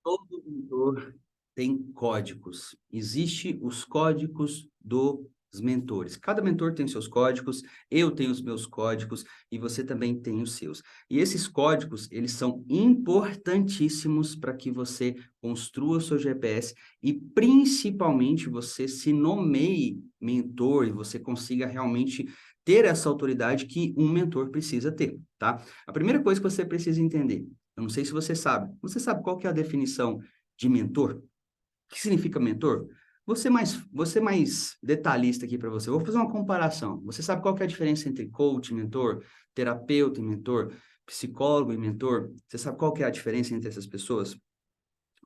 Todo mentor tem códigos. Existem os códigos dos mentores. Cada mentor tem seus códigos, eu tenho os meus códigos e você também tem os seus. E esses códigos, eles são importantíssimos para que você construa o seu GPS e principalmente você se nomeie mentor e você consiga realmente ter essa autoridade que um mentor precisa ter, tá? A primeira coisa que você precisa entender, eu não sei se você sabe qual que é a definição de mentor? O que significa mentor? Você mais detalhista aqui para você. Eu vou fazer uma comparação. Você sabe qual que é a diferença entre coach e mentor, terapeuta e mentor, psicólogo e mentor? Você sabe qual que é a diferença entre essas pessoas?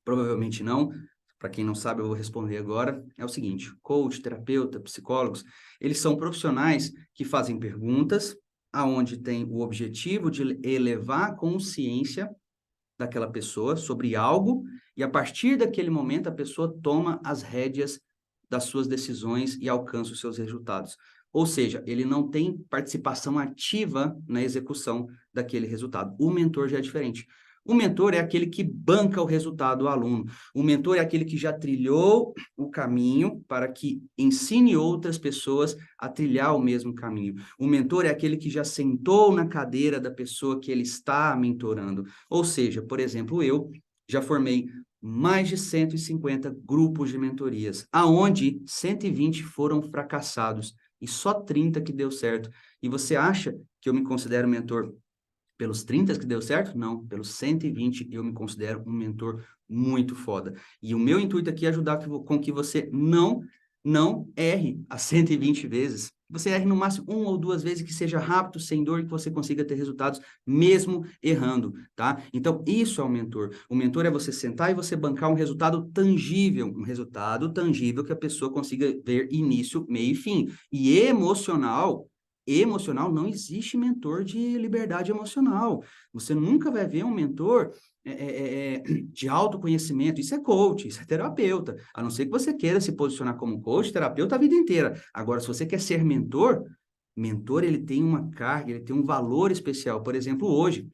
Provavelmente não. Para quem não sabe, eu vou responder agora. É o seguinte: coach, terapeuta, psicólogos, eles são profissionais que fazem perguntas aonde tem o objetivo de elevar a consciência daquela pessoa sobre algo, e a partir daquele momento a pessoa toma as rédeas das suas decisões e alcança os seus resultados. Ou seja, ele não tem participação ativa na execução daquele resultado. O mentor já é diferente. O mentor é aquele que banca o resultado do aluno. O mentor é aquele que já trilhou o caminho para que ensine outras pessoas a trilhar o mesmo caminho. O mentor é aquele que já sentou na cadeira da pessoa que ele está mentorando. Ou seja, por exemplo, eu já formei mais de 150 grupos de mentorias, aonde 120 foram fracassados e só 30 que deu certo. E você acha que eu me considero mentor pelos 30 que deu certo? Não, pelos 120 eu me considero um mentor muito foda. E o meu intuito aqui é ajudar com que você não erre as 120 vezes. Você erre no máximo uma ou duas vezes, que seja rápido, sem dor, e que você consiga ter resultados mesmo errando, tá? Então, isso é o mentor. O mentor é você sentar e você bancar um resultado tangível que a pessoa consiga ver início, meio e fim. E emocional, não existe mentor de liberdade emocional. Você nunca vai ver um mentor de autoconhecimento. Isso é coach, isso é terapeuta. A não ser que você queira se posicionar como coach, terapeuta a vida inteira. Agora, se você quer ser mentor, mentor ele tem uma carga, ele tem um valor especial. Por exemplo, hoje,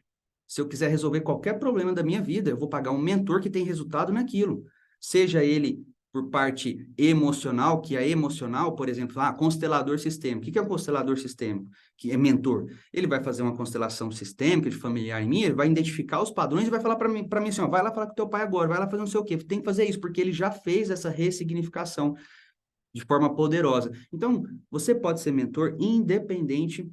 se eu quiser resolver qualquer problema da minha vida, eu vou pagar um mentor que tem resultado naquilo. Seja ele por parte emocional, que é emocional, por exemplo, constelador sistêmico. O que é um constelador sistêmico? Que é mentor. Ele vai fazer uma constelação sistêmica de familiar em mim, ele vai identificar os padrões e vai falar para mim assim, ó, vai lá falar com teu pai agora, vai lá fazer não sei o quê. Tem que fazer isso, porque ele já fez essa ressignificação de forma poderosa. Então, você pode ser mentor independente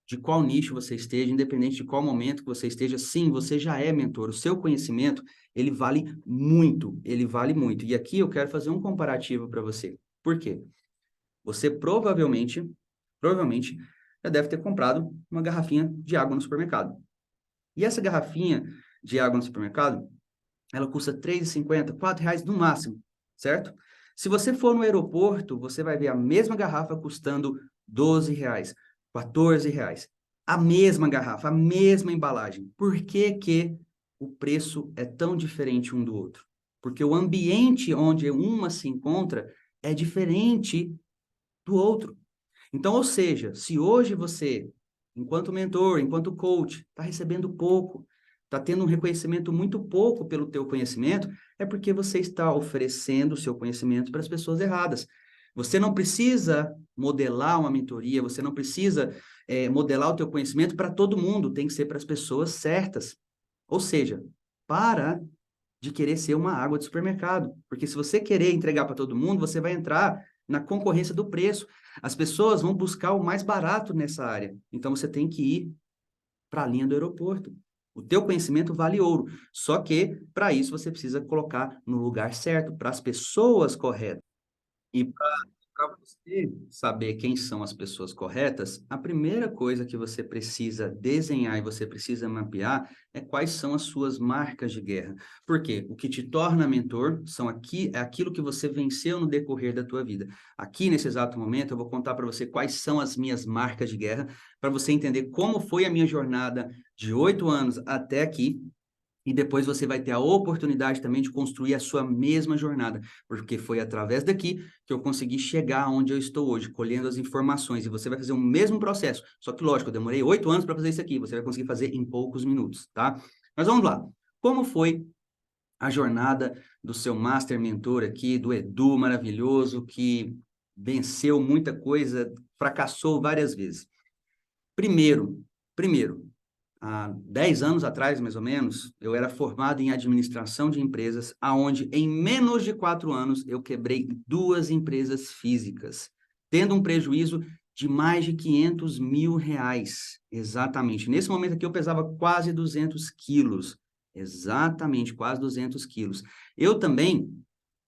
de qual nicho você esteja, independente de qual momento que você esteja, sim, você já é mentor. O seu conhecimento, ele vale muito, ele vale muito. E aqui eu quero fazer um comparativo para você. Por quê? Você provavelmente, já deve ter comprado uma garrafinha de água no supermercado. E essa garrafinha de água no supermercado, ela custa R$ 3,50, R$ 4 no máximo, certo? Se você for no aeroporto, você vai ver a mesma garrafa custando R$ 12, R$ 14. A mesma garrafa, a mesma embalagem. Por que que o preço é tão diferente um do outro? Porque o ambiente onde uma se encontra é diferente do outro. Então, ou seja, se hoje você, enquanto mentor, enquanto coach, está recebendo pouco, está tendo um reconhecimento muito pouco pelo teu conhecimento, é porque você está oferecendo o seu conhecimento para as pessoas erradas. Você não precisa modelar uma mentoria, você não precisa modelar o teu conhecimento para todo mundo, tem que ser para as pessoas certas. Ou seja, para de querer ser uma água de supermercado. Porque se você querer entregar para todo mundo, você vai entrar na concorrência do preço. As pessoas vão buscar o mais barato nessa área. Então você tem que ir para a linha do aeroporto. O teu conhecimento vale ouro. Só que, para isso, você precisa colocar no lugar certo, para as pessoas corretas. E para você saber quem são as pessoas corretas, a primeira coisa que você precisa desenhar e você precisa mapear é quais são as suas marcas de guerra. Por quê? O que te torna mentor é aquilo que você venceu no decorrer da tua vida. Aqui, nesse exato momento, eu vou contar para você quais são as minhas marcas de guerra, para você entender como foi a minha jornada de 8 anos até aqui, e depois você vai ter a oportunidade também de construir a sua mesma jornada, porque foi através daqui que eu consegui chegar onde eu estou hoje, colhendo as informações, e você vai fazer o mesmo processo. Só que, lógico, eu demorei 8 anos para fazer isso aqui, você vai conseguir fazer em poucos minutos, tá? Mas vamos lá. Como foi a jornada do seu Master Mentor aqui, do Edu maravilhoso, que venceu muita coisa, fracassou várias vezes. Primeiro, há 10 anos atrás, mais ou menos, eu era formado em administração de empresas, aonde em menos de 4 anos eu quebrei 2 empresas físicas, tendo um prejuízo de mais de 500 mil reais. Exatamente. Nesse momento aqui eu pesava quase 200 quilos. Exatamente, quase 200 quilos. Eu também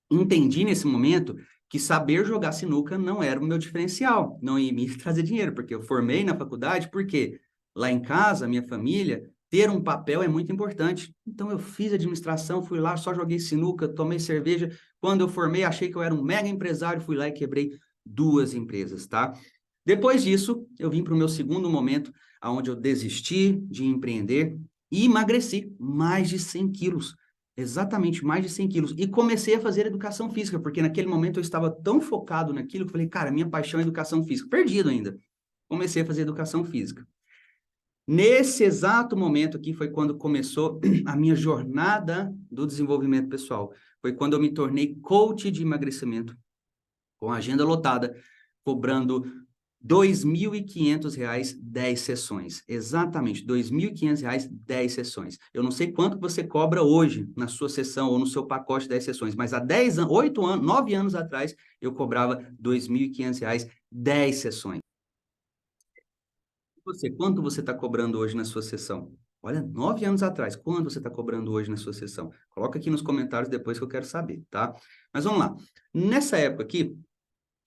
entendi nesse momento que saber jogar sinuca não era o meu diferencial, não ia me trazer dinheiro, porque eu formei na faculdade, porque lá em casa, minha família, ter um papel é muito importante. Então eu fiz administração, fui lá, só joguei sinuca, tomei cerveja. Quando eu formei, achei que eu era um mega empresário, fui lá e quebrei 2 empresas, tá? Depois disso, eu vim para o meu segundo momento, onde eu desisti de empreender e emagreci mais de 100 quilos. Exatamente, mais de 100 quilos. E comecei a fazer educação física, porque naquele momento eu estava tão focado naquilo que eu falei, cara, minha paixão é educação física. Perdido ainda. Comecei a fazer educação física. Nesse exato momento aqui foi quando começou a minha jornada do desenvolvimento pessoal. Foi quando eu me tornei coach de emagrecimento, com a agenda lotada, cobrando R$ 2.500, 10 sessões. Exatamente, R$ 2.500, 10 sessões. Eu não sei quanto você cobra hoje na sua sessão ou no seu pacote de 10 sessões, mas há 10 anos, 8 anos, 9 anos atrás, eu cobrava R$ 2.500, 10 sessões. Você, quanto você está cobrando hoje na sua sessão? Olha, 9 anos atrás, quanto você está cobrando hoje na sua sessão? Coloca aqui nos comentários depois que eu quero saber, tá? Mas vamos lá. Nessa época aqui,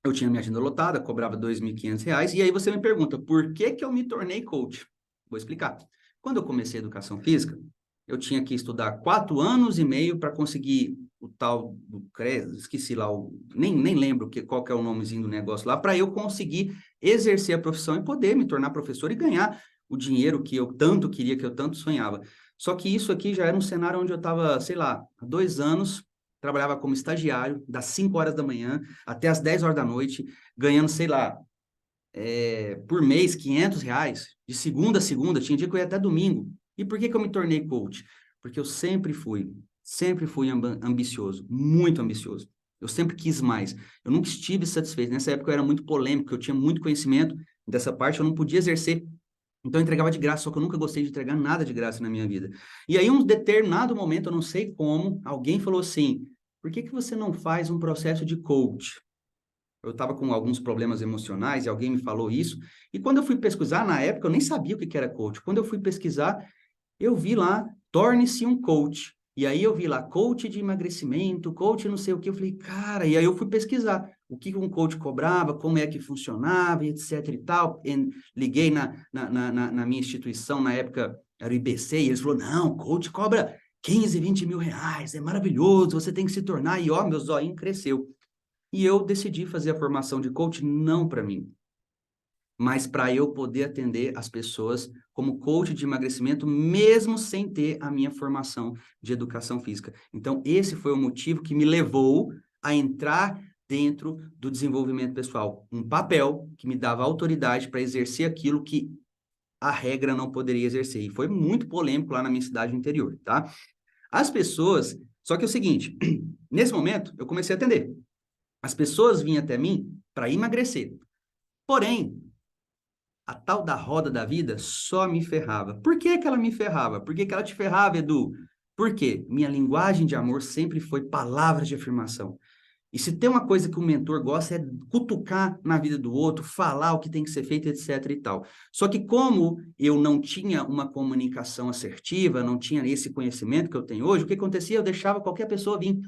eu tinha minha agenda lotada, cobrava R$ 2.500, e aí você me pergunta, por que que eu me tornei coach? Vou explicar. Quando eu comecei a educação física, eu tinha que estudar 4 anos e meio para conseguir o tal do CRES, esqueci lá, nem lembro qual que é o nomezinho do negócio lá, para eu conseguir exercer a profissão e poder me tornar professor e ganhar o dinheiro que eu tanto queria, que eu tanto sonhava. Só que isso aqui já era um cenário onde eu estava, sei lá, há 2 anos, trabalhava como estagiário, das 5 horas da manhã até as 10 horas da noite, ganhando, sei lá, por mês, R$ 500, de segunda a segunda, tinha dia que eu ia até domingo. E por que que eu me tornei coach? Porque eu sempre fui ambicioso, muito ambicioso. Eu sempre quis mais. Eu nunca estive satisfeito. Nessa época eu era muito polêmico, eu tinha muito conhecimento dessa parte, eu não podia exercer. Então eu entregava de graça, só que eu nunca gostei de entregar nada de graça na minha vida. E aí, um determinado momento, eu não sei como, alguém falou assim, por que que você não faz um processo de coach? Eu estava com alguns problemas emocionais e alguém me falou isso. E quando eu fui pesquisar, na época, eu nem sabia o que era coach. Quando eu fui pesquisar, eu vi lá, torne-se um coach. E aí eu vi lá, coach de emagrecimento, coach não sei o que. Eu falei, cara, e aí eu fui pesquisar o que um coach cobrava, como é que funcionava, etc e tal. E liguei na minha instituição, na época era o IBC, e eles falaram, não, coach cobra 15, 20 mil reais, é maravilhoso, você tem que se tornar. E ó, meu zóio cresceu. E eu decidi fazer a formação de coach não para mim, mas para eu poder atender as pessoas como coach de emagrecimento, mesmo sem ter a minha formação de educação física. Então, esse foi o motivo que me levou a entrar dentro do desenvolvimento pessoal. Um papel que me dava autoridade para exercer aquilo que a regra não poderia exercer. E foi muito polêmico lá na minha cidade interior, tá? As pessoas... Só que é o seguinte, nesse momento, eu comecei a atender. As pessoas vinham até mim para emagrecer. Porém, a tal da roda da vida só me ferrava. Por que que ela me ferrava? Por que que ela te ferrava, Edu? Porque minha linguagem de amor sempre foi palavras de afirmação. E se tem uma coisa que o mentor gosta é cutucar na vida do outro, falar o que tem que ser feito, etc e tal. Só que como eu não tinha uma comunicação assertiva, não tinha esse conhecimento que eu tenho hoje, o que acontecia? Eu deixava qualquer pessoa vir.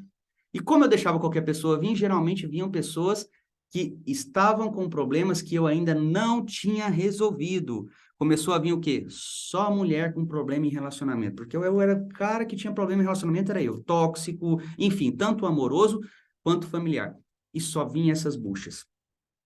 E como eu deixava qualquer pessoa vir, geralmente vinham pessoas que estavam com problemas que eu ainda não tinha resolvido. Começou a vir o quê? Só mulher com problema em relacionamento. Porque eu era o cara que tinha problema em relacionamento, era eu. Tóxico, enfim, tanto amoroso quanto familiar. E só vinha essas buchas.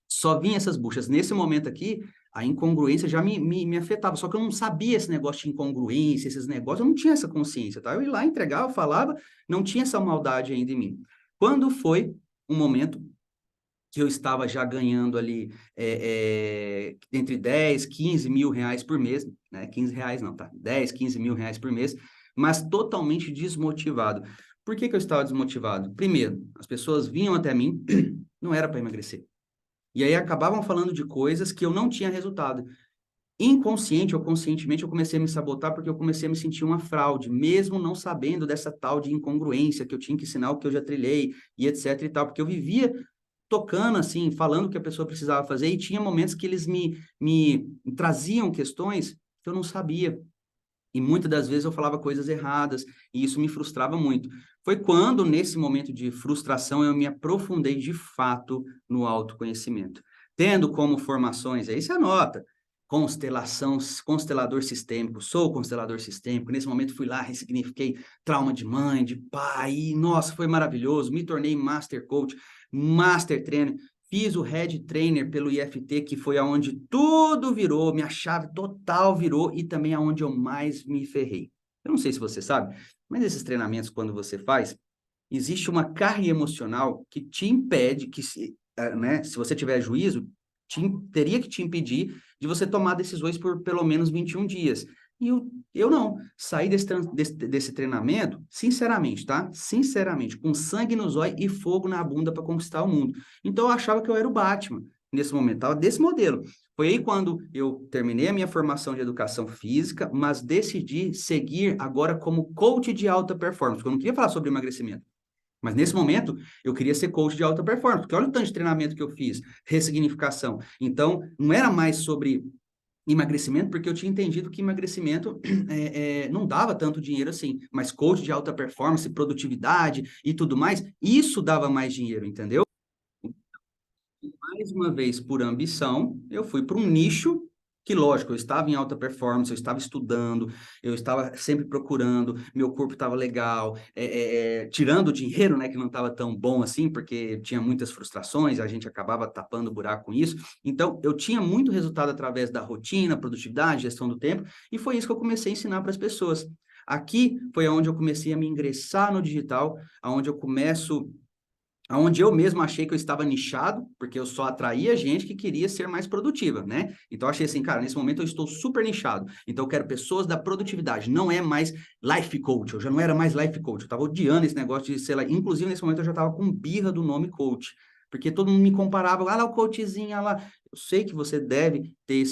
Só vinha essas buchas. Nesse momento aqui, a incongruência já me afetava. Só que eu não sabia esse negócio de incongruência, esses negócios, eu não tinha essa consciência, tá? Eu ia lá, entregava, falava, não tinha essa maldade ainda em mim. Quando foi um momento que eu estava já ganhando ali entre 10, 15 mil reais por mês, né? 15 reais não, tá? 10, 15 mil reais por mês, mas totalmente desmotivado. Por que que eu estava desmotivado? Primeiro, as pessoas vinham até mim, não era para emagrecer. E aí acabavam falando de coisas que eu não tinha resultado. Inconsciente ou conscientemente, eu comecei a me sabotar porque eu comecei a me sentir uma fraude, mesmo não sabendo dessa tal de incongruência que eu tinha que ensinar o que eu já trilhei e etc e tal, porque eu vivia tocando assim, falando o que a pessoa precisava fazer e tinha momentos que eles me traziam questões que eu não sabia. E muitas das vezes eu falava coisas erradas, e isso me frustrava muito. Foi quando, nesse momento de frustração, eu me aprofundei de fato no autoconhecimento. Tendo como formações, aí você anota, constelação, constelador sistêmico, sou constelador sistêmico. Nesse momento fui lá, ressignifiquei trauma de mãe, de pai, e nossa, foi maravilhoso. Me tornei master coach, master trainer. Fiz o Head Trainer pelo IFT, que foi aonde tudo virou, minha chave total virou e também aonde eu mais me ferrei. Eu não sei se você sabe, mas esses treinamentos, quando você faz, existe uma carga emocional que te impede, que se, né, se você tiver juízo, teria que te impedir de você tomar decisões por pelo menos 21 dias. E eu não. Saí desse treinamento, sinceramente, tá? Sinceramente, com sangue no zóio e fogo na bunda para conquistar o mundo. Então eu achava que eu era o Batman nesse momento, tava desse modelo. Foi aí quando eu terminei a minha formação de educação física, mas decidi seguir agora como coach de alta performance, porque eu não queria falar sobre emagrecimento. Mas nesse momento, eu queria ser coach de alta performance, porque olha o tanto de treinamento que eu fiz, ressignificação. Então, não era mais sobre emagrecimento, porque eu tinha entendido que emagrecimento não dava tanto dinheiro assim, mas coach de alta performance, produtividade e tudo mais, isso dava mais dinheiro, entendeu? Mais uma vez, por ambição, eu fui para um nicho que, lógico, eu estava em alta performance, eu estava estudando, eu estava sempre procurando, meu corpo estava legal, tirando o dinheiro, né, que não estava tão bom assim, porque tinha muitas frustrações, a gente acabava tapando o buraco com isso. Então, eu tinha muito resultado através da rotina, produtividade, gestão do tempo, e foi isso que eu comecei a ensinar para as pessoas. Aqui foi onde eu comecei a me ingressar no digital, onde eu começo onde eu mesmo achei que eu estava nichado, porque eu só atraía gente que queria ser mais produtiva, né? Então eu achei assim, cara, nesse momento eu estou super nichado. Então eu quero pessoas da produtividade, não é mais life coach, eu já não era mais life coach, eu estava odiando esse negócio de ser lá, inclusive nesse momento eu já estava com birra do nome coach, porque todo mundo me comparava, ah lá o coachzinho, ah lá. Eu sei que você deve ter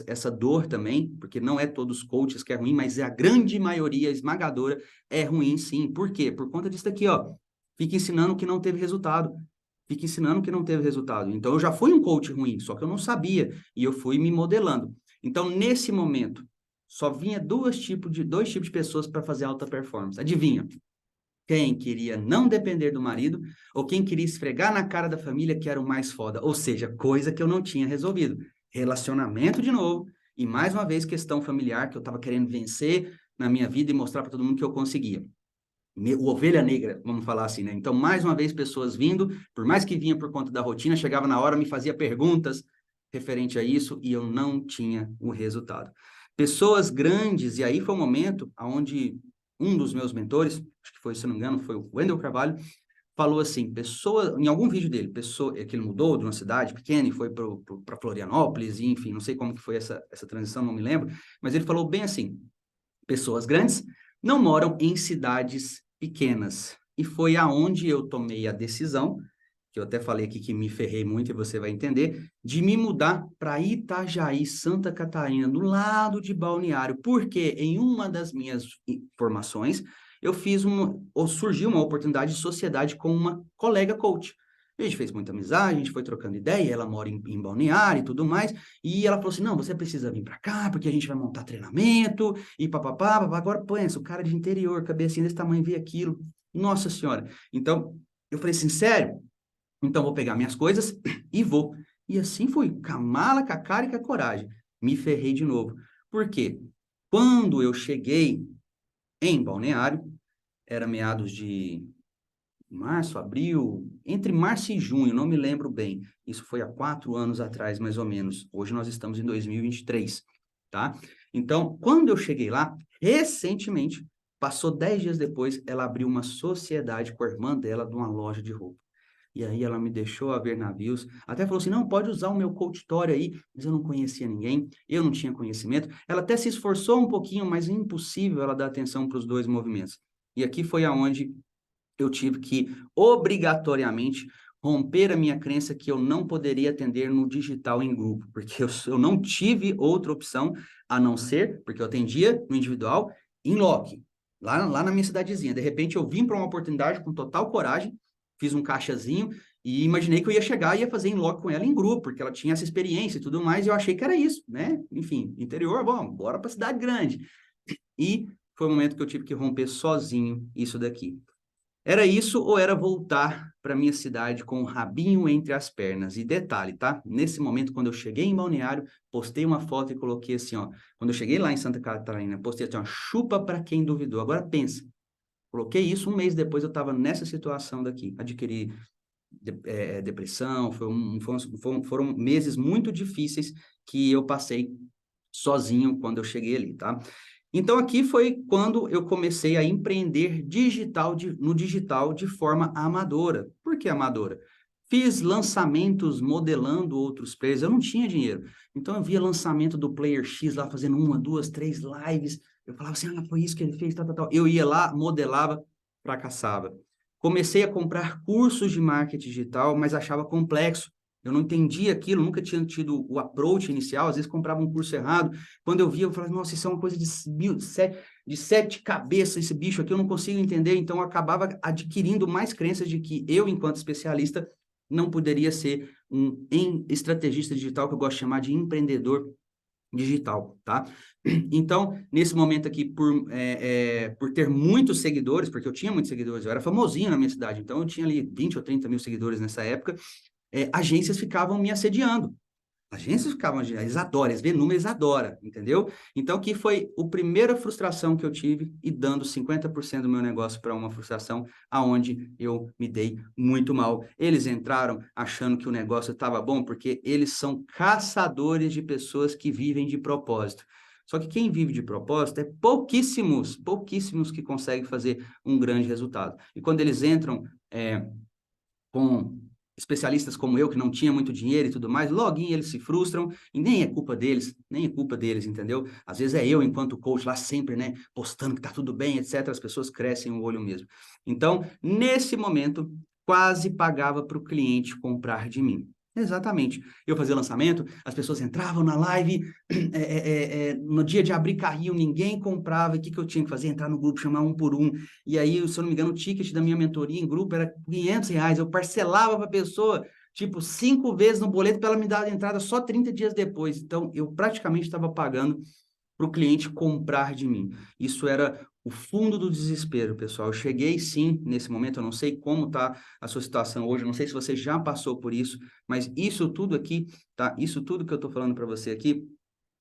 essa dor também, porque não é todos os coaches que é ruim, mas é a grande maioria esmagadora é ruim sim. Por quê? Por conta disso daqui, ó. Fica ensinando que não teve resultado. Fica ensinando que não teve resultado. Então, eu já fui um coach ruim, só que eu não sabia. E eu fui me modelando. Então, nesse momento, só vinha dois tipos de pessoas para fazer alta performance. Adivinha? Quem queria não depender do marido ou quem queria esfregar na cara da família que era o mais foda. Ou seja, coisa que eu não tinha resolvido. Relacionamento de novo. E mais uma vez, questão familiar que eu estava querendo vencer na minha vida e mostrar para todo mundo que eu conseguia o ovelha negra, vamos falar assim, né? Então, mais uma vez, pessoas vindo, por mais que vinha por conta da rotina, chegava na hora, me fazia perguntas referente a isso e eu não tinha o resultado. Pessoas grandes, e aí foi um momento onde um dos meus mentores, acho que foi, se não me engano, foi o Wendel Carvalho, falou assim, pessoa, em algum vídeo dele, pessoa, que ele mudou de uma cidade pequena e foi para Florianópolis, e, enfim, não sei como que foi essa transição, não me lembro, mas ele falou bem assim, pessoas grandes não moram em cidades pequenas. E foi aonde eu tomei a decisão, que eu até falei aqui que me ferrei muito e você vai entender, de me mudar para Itajaí, Santa Catarina, do lado de Balneário, porque em uma das minhas formações eu fiz ou surgiu uma oportunidade de sociedade com uma colega coach. A gente fez muita amizade, a gente foi trocando ideia, ela mora em Balneário e tudo mais, e ela falou assim, não, você precisa vir para cá, porque a gente vai montar treinamento, e papapá, papapá. Agora pensa, o cara de interior, cabecinha desse tamanho, vê aquilo, nossa senhora. Então, eu falei assim, sério? Então, vou pegar minhas coisas e vou. E assim fui, com a mala, com a cara e com a coragem. Me ferrei de novo. Por quê? Quando eu cheguei em Balneário, era meados de março, abril, entre março e junho, não me lembro bem. Isso foi há 4 anos atrás, mais ou menos. Hoje nós estamos em 2023, tá? Então, quando eu cheguei lá, recentemente, passou 10 dias depois, ela abriu uma sociedade com a irmã dela de uma loja de roupa. E aí ela me deixou a ver navios, até falou assim, não, pode usar o meu coachtório aí, mas eu não conhecia ninguém, eu não tinha conhecimento. Ela até se esforçou um pouquinho, mas é impossível ela dar atenção para os dois movimentos. E aqui foi aonde eu tive que, obrigatoriamente, romper a minha crença que eu não poderia atender no digital em grupo, porque eu não tive outra opção a não ser, porque eu atendia no individual, em loco, lá na minha cidadezinha. De repente, eu vim para uma oportunidade com total coragem, fiz um caixazinho e imaginei que eu ia chegar e ia fazer em loco com ela em grupo, porque ela tinha essa experiência e tudo mais, e eu achei que era isso, né? Enfim, interior, bom, bora para cidade grande. E foi o momento que eu tive que romper sozinho isso daqui. Era isso ou era voltar para minha cidade com o rabinho entre as pernas? E detalhe, tá? Nesse momento, quando eu cheguei em Balneário, postei uma foto e coloquei assim, ó. Quando eu cheguei lá em Santa Catarina, postei assim, ó, chupa para quem duvidou. Agora pensa, coloquei isso, um mês depois eu estava nessa situação daqui. Adquiri depressão, foram meses muito difíceis que eu passei sozinho quando eu cheguei ali, tá? Então, aqui foi quando eu comecei a empreender no digital de forma amadora. Por que amadora? Fiz lançamentos modelando outros players, eu não tinha dinheiro. Então, eu via lançamento do Player X lá fazendo uma, duas, três lives. Eu falava assim, ah, foi isso que ele fez, tal, tal, tal. Eu ia lá, modelava, fracassava. Comecei a comprar cursos de marketing digital, mas achava complexo. Eu não entendia aquilo, nunca tinha tido o approach inicial, às vezes comprava um curso errado. Quando eu via, eu falava, nossa, isso é uma coisa de sete cabeças, esse bicho aqui, eu não consigo entender. Então, eu acabava adquirindo mais crenças de que eu, enquanto especialista, não poderia ser um estrategista digital, que eu gosto de chamar de empreendedor digital, tá? Então, nesse momento aqui, por ter muitos seguidores, porque eu tinha muitos seguidores, eu era famosinho na minha cidade, então eu tinha ali 20 ou 30 mil seguidores nessa época, agências ficavam me assediando. Agências ficavam, eles adoram, eles vêem números, eles adoram, entendeu? Então, que foi a primeira frustração que eu tive e dando 50% do meu negócio para uma frustração aonde eu me dei muito mal. Eles entraram achando que o negócio estava bom porque eles são caçadores de pessoas que vivem de propósito. Só que quem vive de propósito é pouquíssimos que conseguem fazer um grande resultado. E quando eles entram com especialistas como eu, que não tinha muito dinheiro e tudo mais, loguinho eles se frustram, e nem é culpa deles, entendeu? Às vezes é eu, enquanto coach, lá sempre, né, postando que tá tudo bem, etc., as pessoas crescem o olho mesmo. Então, nesse momento, quase pagava para o cliente comprar de mim. Exatamente. Eu fazia lançamento, as pessoas entravam na live, no dia de abrir carrinho, ninguém comprava, e o que eu tinha que fazer? Entrar no grupo, chamar um por um, e aí, se eu não me engano, o ticket da minha mentoria em grupo era R$ 500, eu parcelava para a pessoa, tipo, 5 vezes no boleto para ela me dar a entrada só 30 dias depois. Então, eu praticamente estava pagando para o cliente comprar de mim. Isso era o fundo do desespero, pessoal. Eu cheguei, sim, nesse momento, eu não sei como está a sua situação hoje, eu não sei se você já passou por isso, mas isso tudo aqui, tá? Isso tudo que eu estou falando para você aqui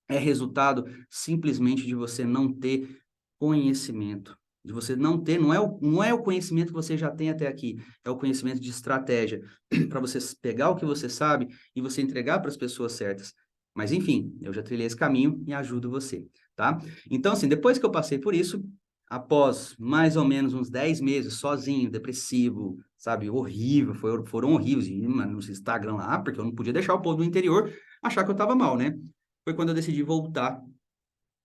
é resultado simplesmente de você não ter conhecimento, de você não ter, não é o conhecimento que você já tem até aqui, é o conhecimento de estratégia, para você pegar o que você sabe e você entregar para as pessoas certas. Mas, enfim, eu já trilhei esse caminho e ajudo você, tá? Então, assim, depois que eu passei por isso, após mais ou menos uns 10 meses sozinho, depressivo, sabe, horrível, foram horríveis, e, mano, no Instagram lá, porque eu não podia deixar o povo do interior achar que eu estava mal, né? Foi quando eu decidi voltar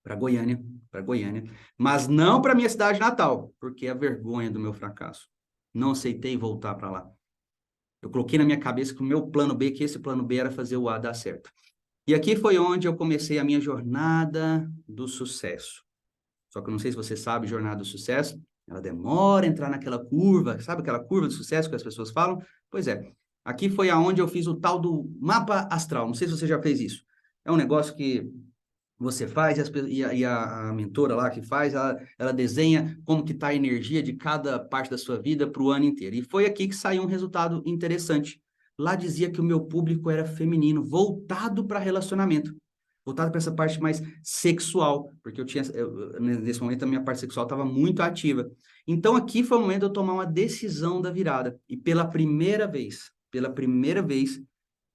para Goiânia, mas não para minha cidade natal, porque é a vergonha do meu fracasso. Não aceitei voltar para lá. Eu coloquei na minha cabeça que o meu plano B, que esse plano B era fazer o A dar certo. E aqui foi onde eu comecei a minha jornada do sucesso. Só que eu não sei se você sabe, jornada do sucesso, ela demora a entrar naquela curva, sabe aquela curva de sucesso que as pessoas falam? Pois é, aqui foi aonde eu fiz o tal do mapa astral. Não sei se você já fez isso. É um negócio que você faz e a mentora lá que faz, ela desenha como que está a energia de cada parte da sua vida para o ano inteiro. E foi aqui que saiu um resultado interessante. Lá dizia que o meu público era feminino, voltado para relacionamento, voltado para essa parte mais sexual, porque nesse momento a minha parte sexual estava muito ativa. Então aqui foi o momento de eu tomar uma decisão da virada. E pela primeira vez,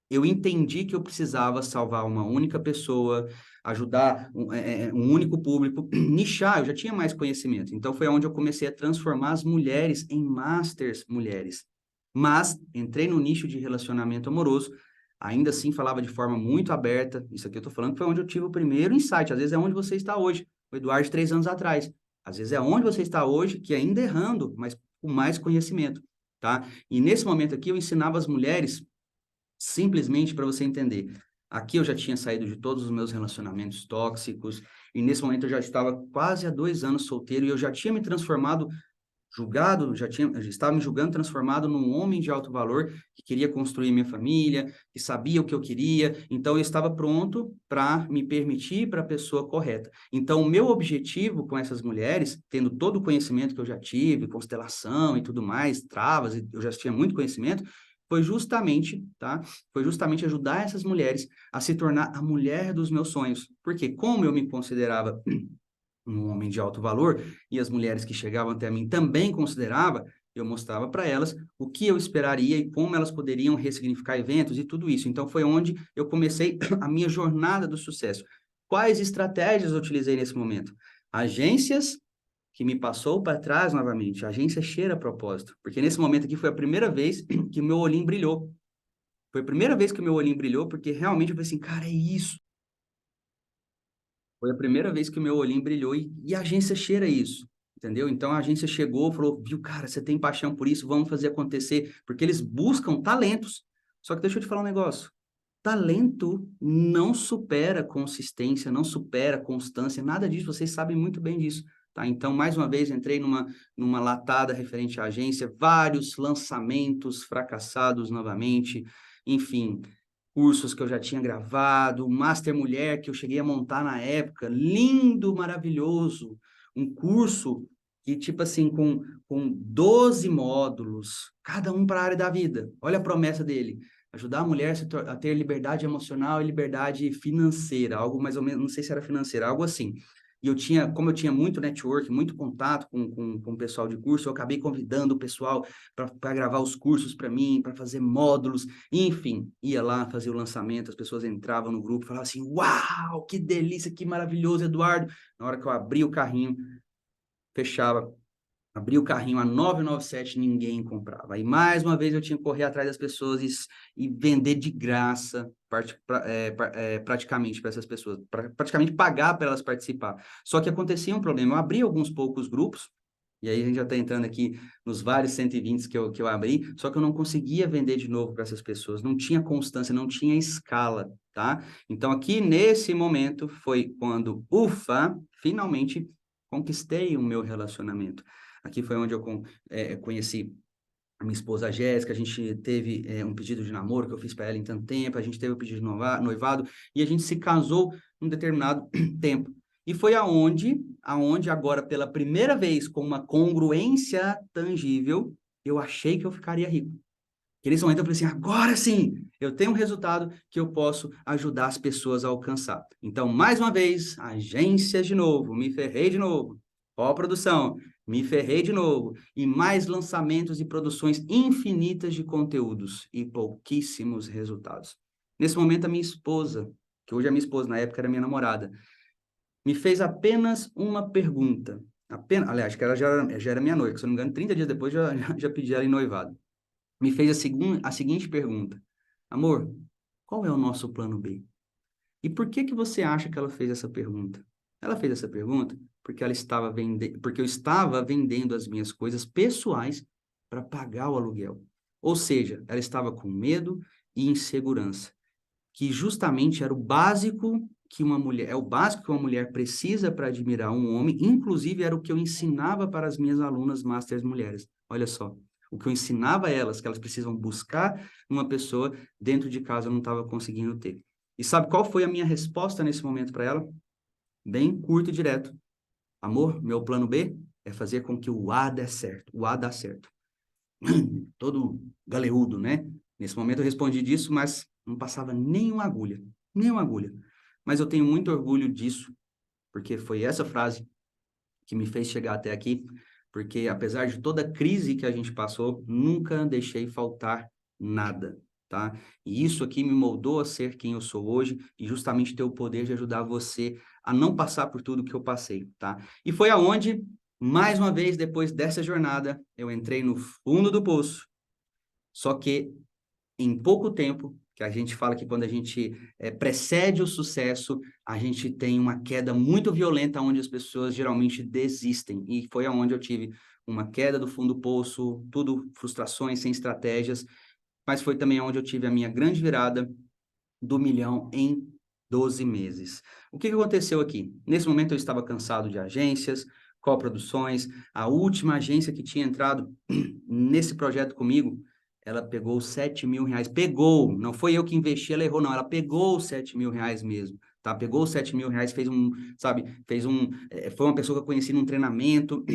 eu entendi que eu precisava salvar uma única pessoa, ajudar um único público, nichar, eu já tinha mais conhecimento. Então, foi onde eu comecei a transformar as mulheres em masters mulheres. Mas, entrei no nicho de relacionamento amoroso, ainda assim falava de forma muito aberta, isso aqui eu estou falando que foi onde eu tive o primeiro insight, às vezes é onde você está hoje, o Eduardo de 3 anos atrás. Às vezes é onde você está hoje, que ainda errando, mas com mais conhecimento, tá? E nesse momento aqui eu ensinava as mulheres, simplesmente para você entender. Aqui eu já tinha saído de todos os meus relacionamentos tóxicos, e nesse momento eu já estava quase há 2 anos solteiro, e eu já tinha me transformado julgado, já estava me julgando transformado num homem de alto valor que queria construir minha família, que sabia o que eu queria, então eu estava pronto para me permitir para a pessoa correta. Então o meu objetivo com essas mulheres, tendo todo o conhecimento que eu já tive, constelação e tudo mais, travas, eu já tinha muito conhecimento, foi justamente, tá? Foi justamente ajudar essas mulheres a se tornar a mulher dos meus sonhos. Porque como eu me considerava um homem de alto valor, e as mulheres que chegavam até mim também considerava, eu mostrava para elas o que eu esperaria e como elas poderiam ressignificar eventos e tudo isso. Então foi onde eu comecei a minha jornada do sucesso. Quais estratégias eu utilizei nesse momento? Agências que me passou para trás novamente. A agência cheira a propósito, porque nesse momento aqui foi a primeira vez que o meu olhinho brilhou. Foi a primeira vez que o meu olhinho brilhou, porque realmente eu falei assim, cara, é isso. Foi a primeira vez que o meu olhinho brilhou e a agência cheira isso, entendeu? Então a agência chegou, falou, viu, cara, você tem paixão por isso, vamos fazer acontecer, porque eles buscam talentos. Só que deixa eu te falar um negócio, talento não supera consistência, não supera constância, nada disso, vocês sabem muito bem disso, tá? Então, mais uma vez, entrei numa latada referente à agência, vários lançamentos fracassados novamente, enfim, cursos que eu já tinha gravado, Master Mulher que eu cheguei a montar na época, lindo, maravilhoso, um curso que, tipo assim, com 12 módulos, cada um para a área da vida. Olha a promessa dele, ajudar a mulher a ter liberdade emocional e liberdade financeira, algo mais ou menos, não sei se era financeira, algo assim. E eu tinha, como eu tinha muito network, muito contato com o pessoal de curso, eu acabei convidando o pessoal para gravar os cursos para mim, para fazer módulos, enfim, ia lá fazer o lançamento, as pessoas entravam no grupo, falavam assim, uau, que delícia, que maravilhoso, Eduardo. Na hora que eu abri o carrinho, fechava, abri o carrinho a 997, ninguém comprava. Aí, mais uma vez, eu tinha que correr atrás das pessoas e vender de graça, praticamente, para essas pessoas, praticamente pagar para elas participar. Só que acontecia um problema, eu abri alguns poucos grupos, e aí a gente já está entrando aqui nos vários 120 que eu abri, só que eu não conseguia vender de novo para essas pessoas, não tinha constância, não tinha escala, tá? Então aqui nesse momento foi quando, ufa, finalmente conquistei o meu relacionamento. Aqui foi onde eu conheci a minha esposa Jéssica, a gente teve um pedido de namoro que eu fiz para ela em tanto tempo, a gente teve o pedido de noivado e a gente se casou num determinado tempo. E foi aonde agora, pela primeira vez, com uma congruência tangível, eu achei que eu ficaria rico. E nesse momento eu falei assim, agora sim, eu tenho um resultado que eu posso ajudar as pessoas a alcançar. Então, mais uma vez, agências de novo, me ferrei de novo. Ó, produção, me ferrei de novo. E mais lançamentos e produções infinitas de conteúdos e pouquíssimos resultados. Nesse momento, a minha esposa, que hoje é minha esposa, na época era minha namorada, me fez apenas uma pergunta. Aliás, que ela já era minha noiva, se eu não me engano, 30 dias depois já pedi ela em noivado. Me fez a seguinte pergunta: Amor, qual é o nosso plano B? E por que que você acha que ela fez essa pergunta? Ela fez essa pergunta porque eu estava vendendo as minhas coisas pessoais para pagar o aluguel. Ou seja, ela estava com medo e insegurança, que justamente era o básico que uma mulher, é o básico que uma mulher precisa para admirar um homem, inclusive era o que eu ensinava para as minhas alunas Masters Mulheres. Olha só, o que eu ensinava a elas, que elas precisam buscar numa pessoa dentro de casa, eu não estava conseguindo ter. E sabe qual foi a minha resposta nesse momento para ela? Bem curto e direto. Amor, meu plano B é fazer com que o A dê certo. O A dá certo. Todo galeúdo, né? Nesse momento eu respondi disso, mas não passava nem uma agulha. Nem uma agulha. Mas eu tenho muito orgulho disso, porque foi essa frase que me fez chegar até aqui, porque apesar de toda a crise que a gente passou, nunca deixei faltar nada, tá? E isso aqui me moldou a ser quem eu sou hoje e justamente ter o poder de ajudar você a não passar por tudo que eu passei, tá? E foi aonde, mais uma vez, depois dessa jornada, eu entrei no fundo do poço, só que em pouco tempo que a gente fala que quando a gente precede o sucesso, a gente tem uma queda muito violenta, onde as pessoas geralmente desistem. E foi aonde eu tive uma queda do fundo do poço, tudo frustrações, sem estratégias, mas foi também onde eu tive a minha grande virada do milhão em 12 meses. O que aconteceu aqui? Nesse momento eu estava cansado de agências, coproduções. A última agência que tinha entrado nesse projeto comigo, ela pegou 7 mil reais. Pegou, não foi eu que investi, ela errou, não. Ela pegou 7 mil reais mesmo, tá? Pegou 7 mil reais, fez um, sabe, foi uma pessoa que eu conheci num treinamento,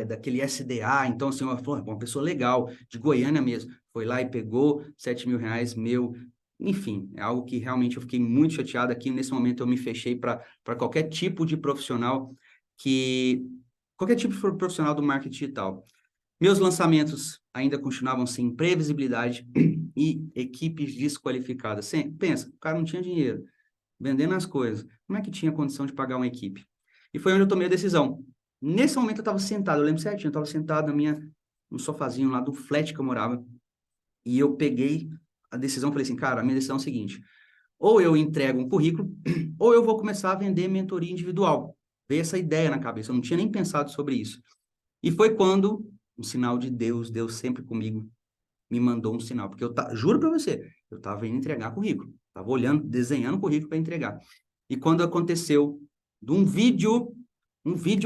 daquele SDA, então, assim, uma pessoa legal, de Goiânia mesmo, foi lá e pegou 7 mil reais meu, enfim, é algo que realmente eu fiquei muito chateado aqui, nesse momento eu me fechei para qualquer tipo de profissional qualquer tipo de profissional do marketing digital. Meus lançamentos ainda continuavam sem previsibilidade e equipes desqualificadas. Pensa, o cara não tinha dinheiro, vendendo as coisas, como é que tinha condição de pagar uma equipe? E foi onde eu tomei a decisão. Nesse momento eu estava sentado, eu lembro certinho, eu estava sentado no sofazinho lá do flat que eu morava, e eu peguei a decisão, falei assim, cara, a minha decisão é a seguinte, ou eu entrego um currículo, ou eu vou começar a vender mentoria individual. Veio essa ideia na cabeça, eu não tinha nem pensado sobre isso. E foi quando, um sinal de Deus, Deus sempre comigo, me mandou um sinal, porque juro para você, eu estava indo entregar currículo, estava olhando, desenhando currículo para entregar. E quando aconteceu de um vídeo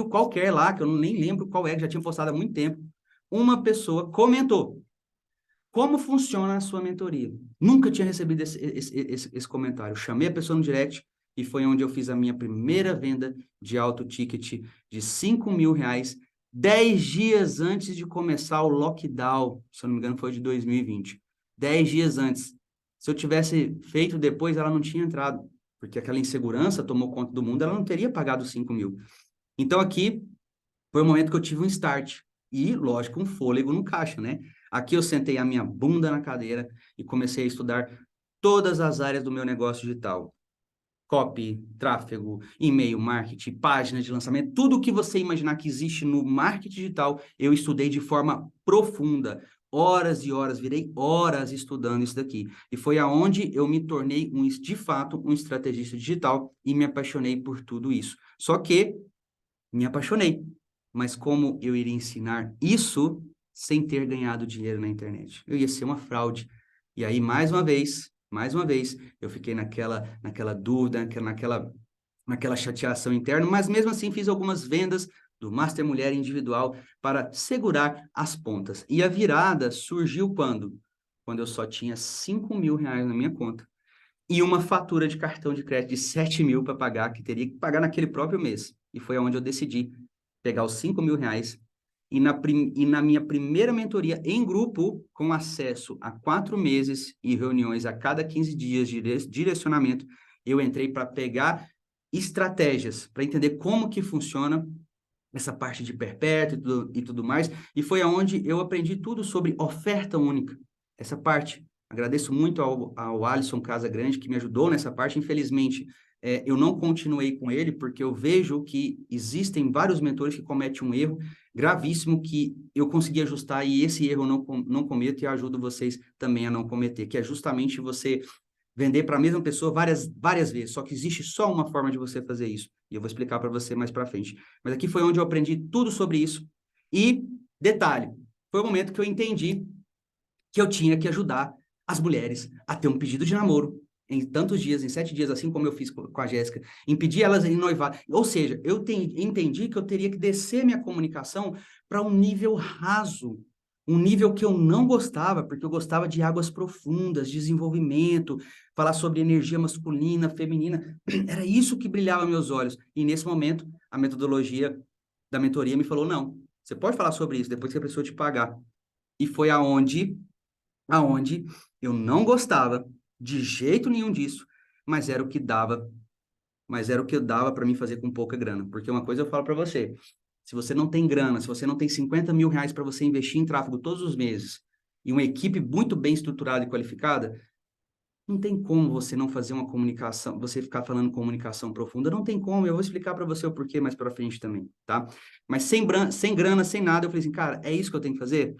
qualquer lá, que eu nem lembro qual é, que já tinha postado há muito tempo, uma pessoa comentou: como funciona a sua mentoria? Nunca tinha recebido esse comentário. Eu chamei a pessoa no direct e foi onde eu fiz a minha primeira venda de alto ticket de 5 mil reais, 10 dias antes de começar o lockdown, se eu não me engano foi de 2020. 10 dias antes. Se eu tivesse feito depois, ela não tinha entrado, porque aquela insegurança tomou conta do mundo, ela não teria pagado 5 mil. Então aqui foi o momento que eu tive um start. E, lógico, um fôlego no caixa, né? Aqui eu sentei a minha bunda na cadeira e comecei a estudar todas as áreas do meu negócio digital. Copy, tráfego, e-mail, marketing, páginas de lançamento, tudo o que você imaginar que existe no marketing digital, eu estudei de forma profunda. Horas e horas, virei horas estudando isso daqui. E foi aonde eu me tornei, de fato, um estrategista digital e me apaixonei por tudo isso. Só que me apaixonei. Mas como eu iria ensinar isso sem ter ganhado dinheiro na internet? Eu ia ser uma fraude. E aí, mais uma vez, eu fiquei naquela dúvida, naquela chateação interna, mas mesmo assim fiz algumas vendas do Master Mulher individual para segurar as pontas. E a virada surgiu quando? Quando eu só tinha 5 mil reais na minha conta e uma fatura de cartão de crédito de 7 mil para pagar, que teria que pagar naquele próprio mês. E foi onde eu decidi pegar os 5 mil reais e na minha primeira mentoria em grupo, com acesso a 4 meses e reuniões a cada 15 dias de direcionamento, eu entrei para pegar estratégias, para entender como que funciona essa parte de perpétuo e tudo mais, e foi aonde eu aprendi tudo sobre oferta única, essa parte. Agradeço muito ao Alisson Casagrande, que me ajudou nessa parte. Infelizmente, eu não continuei com ele, porque eu vejo que existem vários mentores que cometem um erro gravíssimo que eu consegui ajustar, e esse erro eu não cometo e ajudo vocês também a não cometer, que é justamente você vender para a mesma pessoa várias vezes, só que existe só uma forma de você fazer isso, e eu vou explicar para você mais para frente. Mas aqui foi onde eu aprendi tudo sobre isso, e, detalhe, foi o momento que eu entendi que eu tinha que ajudar as mulheres a ter um pedido de namoro em tantos dias, em 7 dias, assim como eu fiz com a Jéssica, impedir elas em noivar, ou seja, entendi que eu teria que descer minha comunicação para um nível raso, um nível que eu não gostava, porque eu gostava de águas profundas, desenvolvimento, falar sobre energia masculina, feminina, era isso que brilhava meus olhos, e nesse momento, a metodologia da mentoria me falou, não, você pode falar sobre isso depois que a pessoa te pagar, e foi aonde eu não gostava de jeito nenhum disso, mas era o que dava, mas era o que eu dava para mim fazer com pouca grana. Porque uma coisa eu falo para você, se você não tem grana, se você não tem 50 mil reais para você investir em tráfego todos os meses, e uma equipe muito bem estruturada e qualificada, não tem como você não fazer uma comunicação, você ficar falando comunicação profunda, não tem como, eu vou explicar para você o porquê mais para frente também, tá? Mas sem grana, sem nada, eu falei assim, cara, é isso que eu tenho que fazer?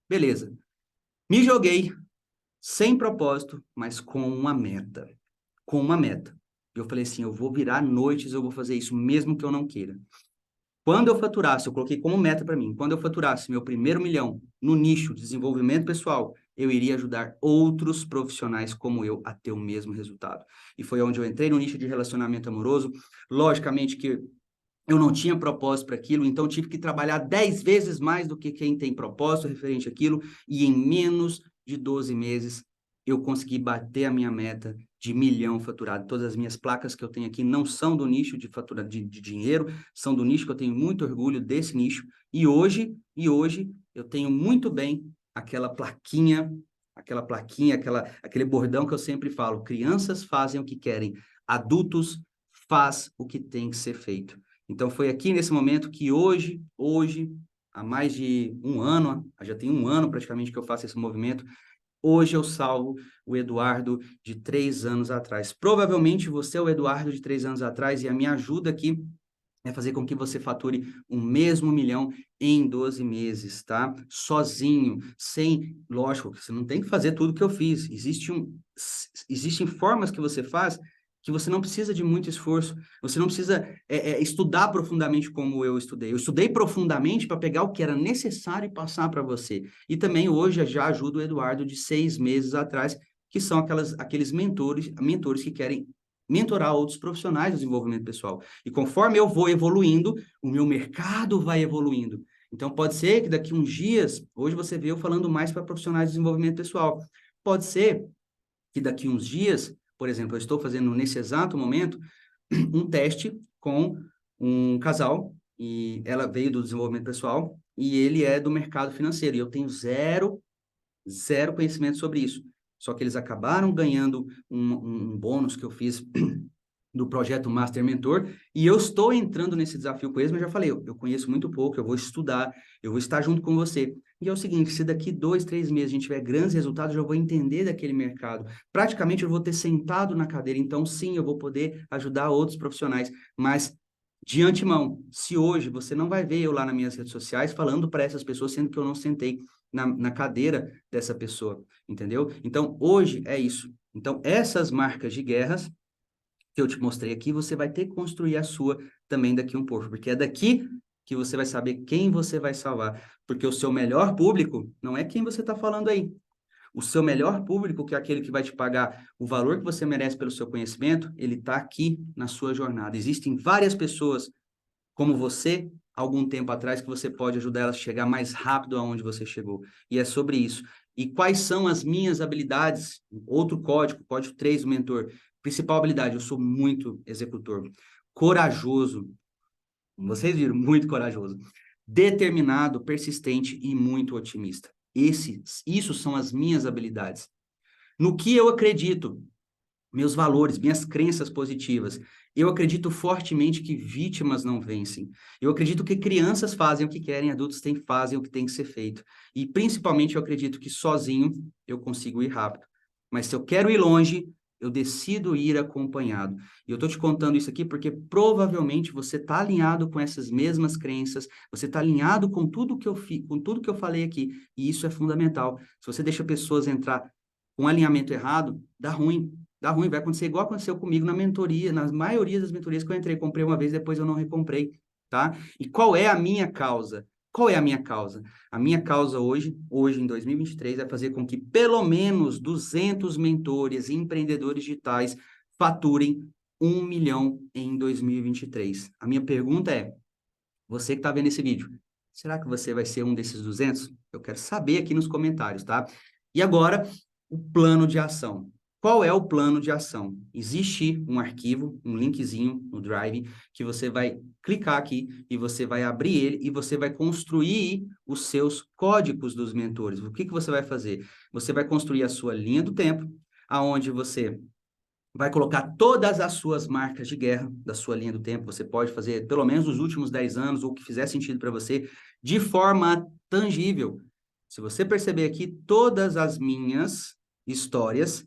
Beleza. Me joguei sem propósito, mas com uma meta. Com uma meta. Eu falei assim, eu vou virar noites, eu vou fazer isso, mesmo que eu não queira. Quando eu faturasse, eu coloquei como meta para mim, quando eu faturasse meu primeiro milhão no nicho de desenvolvimento pessoal, eu iria ajudar outros profissionais como eu a ter o mesmo resultado. E foi onde eu entrei no nicho de relacionamento amoroso. Logicamente que eu não tinha propósito para aquilo, então tive que trabalhar 10 vezes mais do que quem tem propósito referente àquilo, e em menos de 12 meses eu consegui bater a minha meta de milhão faturado. Todas as minhas placas que eu tenho aqui não são do nicho de fatura de dinheiro, são do nicho que eu tenho muito orgulho desse nicho, e hoje eu tenho muito bem aquele bordão que eu sempre falo: crianças fazem o que querem, adultos faz o que tem que ser feito. Então, foi aqui nesse momento que hoje, há mais de um ano, já tem um ano praticamente que eu faço esse movimento, hoje eu salvo o Eduardo de 3 anos atrás. Provavelmente você é o Eduardo de 3 anos atrás, e a minha ajuda aqui é fazer com que você fature um mesmo milhão em 12 meses, tá? Sozinho, lógico, você não tem que fazer tudo que eu fiz. Existem formas que você faz que você não precisa de muito esforço, você não precisa estudar profundamente como eu estudei. Eu estudei profundamente para pegar o que era necessário e passar para você. E também hoje já ajudo o Eduardo de 6 meses atrás, que são aqueles mentores que querem mentorar outros profissionais do desenvolvimento pessoal. E conforme eu vou evoluindo, o meu mercado vai evoluindo. Então, pode ser que daqui uns dias, hoje você vê eu falando mais para profissionais de desenvolvimento pessoal. Pode ser que daqui uns dias, por exemplo, eu estou fazendo nesse exato momento um teste com um casal, e ela veio do desenvolvimento pessoal, e ele é do mercado financeiro, e eu tenho zero conhecimento sobre isso. Só que eles acabaram ganhando um bônus que eu fiz do projeto Master Mentor, e eu estou entrando nesse desafio com eles, mas já falei, eu conheço muito pouco, eu vou estudar, eu vou estar junto com você. E é o seguinte, se daqui 2, 3 meses a gente tiver grandes resultados, eu vou entender daquele mercado. Praticamente eu vou ter sentado na cadeira, então sim, eu vou poder ajudar outros profissionais, mas de antemão, se hoje você não vai ver eu lá nas minhas redes sociais falando para essas pessoas, sendo que eu não sentei na cadeira dessa pessoa, entendeu? Então, hoje é isso. Então, essas marcas de guerras que eu te mostrei aqui, você vai ter que construir a sua também daqui um pouco, porque é daqui que você vai saber quem você vai salvar, porque o seu melhor público não é quem você está falando aí. O seu melhor público, que é aquele que vai te pagar o valor que você merece pelo seu conhecimento, ele está aqui na sua jornada. Existem várias pessoas como você, algum tempo atrás, que você pode ajudar elas a chegar mais rápido aonde você chegou. E é sobre isso. E quais são as minhas habilidades? Outro código, código 3 do mentor. Principal habilidade, eu sou muito executor. Corajoso. Vocês viram, muito corajoso. Determinado, persistente e muito otimista. Isso são as minhas habilidades. No que eu acredito, meus valores, minhas crenças positivas. Eu acredito fortemente que vítimas não vencem. Eu acredito que crianças fazem o que querem, adultos fazem o que tem que ser feito. E principalmente eu acredito que sozinho eu consigo ir rápido. Mas se eu quero ir longe, eu decido ir acompanhado. E eu estou te contando isso aqui porque provavelmente você está alinhado com essas mesmas crenças, você está alinhado com tudo com tudo que eu falei aqui. E isso é fundamental. Se você deixa pessoas entrar com alinhamento errado, dá ruim. Dá ruim, vai acontecer igual aconteceu comigo na mentoria, nas maioria das mentorias que eu entrei, comprei uma vez, depois eu não recomprei, tá? E qual é a minha causa? Qual é a minha causa? A minha causa hoje em 2023, é fazer com que pelo menos 200 mentores e empreendedores digitais faturem 1 milhão em 2023. A minha pergunta é, você que está vendo esse vídeo, será que você vai ser um desses 200? Eu quero saber aqui nos comentários, tá? E agora, o plano de ação. Qual é o plano de ação? Existe um arquivo, um linkzinho no Drive, que você vai clicar aqui e você vai abrir ele e você vai construir os seus códigos dos mentores. O que que você vai fazer? Você vai construir a sua linha do tempo, aonde você vai colocar todas as suas marcas de guerra da sua linha do tempo. Você pode fazer pelo menos os últimos 10 anos, ou o que fizer sentido para você, de forma tangível. Se você perceber aqui, todas as minhas histórias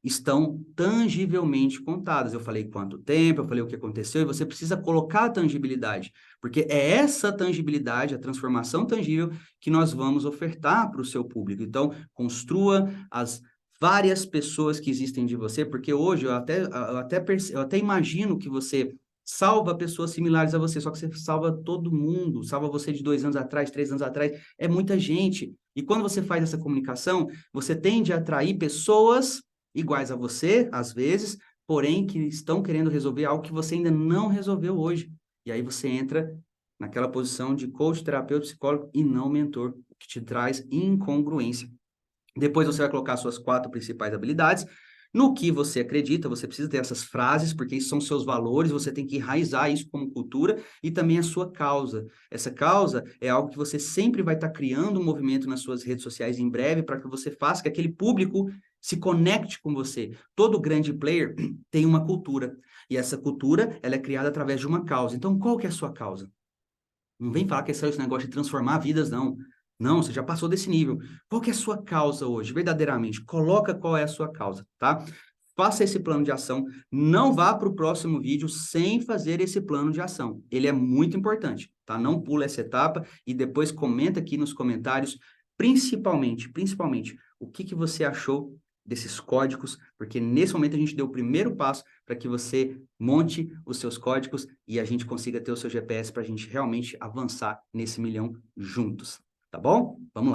estão tangivelmente contadas. Eu falei quanto tempo, eu falei o que aconteceu, e você precisa colocar a tangibilidade, porque é essa tangibilidade, a transformação tangível, que nós vamos ofertar para o seu público. Então, construa as várias pessoas que existem de você, porque hoje eu até imagino que você salva pessoas similares a você, só que você salva todo mundo, salva você de 2 anos atrás, 3 anos atrás, é muita gente. E quando você faz essa comunicação, você tende a atrair pessoas iguais a você, às vezes, porém que estão querendo resolver algo que você ainda não resolveu hoje. E aí você entra naquela posição de coach, terapeuta, psicólogo e não mentor, o que te traz incongruência. Depois você vai colocar suas 4 principais habilidades. No que você acredita, você precisa ter essas frases, porque isso são seus valores, você tem que enraizar isso como cultura e também a sua causa. Essa causa é algo que você sempre vai estar criando um movimento nas suas redes sociais em breve para que você faça que aquele público se conecte com você. Todo grande player tem uma cultura, e essa cultura ela é criada através de uma causa. Então, qual que é a sua causa? Não vem falar que esse é esse negócio de transformar vidas, não. Não, você já passou desse nível. Qual que é a sua causa hoje, verdadeiramente? Coloca qual é a sua causa, tá? Faça esse plano de ação. Não vá para o próximo vídeo sem fazer esse plano de ação. Ele é muito importante, tá? Não pula essa etapa e depois comenta aqui nos comentários, principalmente, o que você achou desses códigos, porque nesse momento a gente deu o primeiro passo para que você monte os seus códigos e a gente consiga ter o seu GPS para a gente realmente avançar nesse 1 milhão juntos, tá bom? Vamos lá.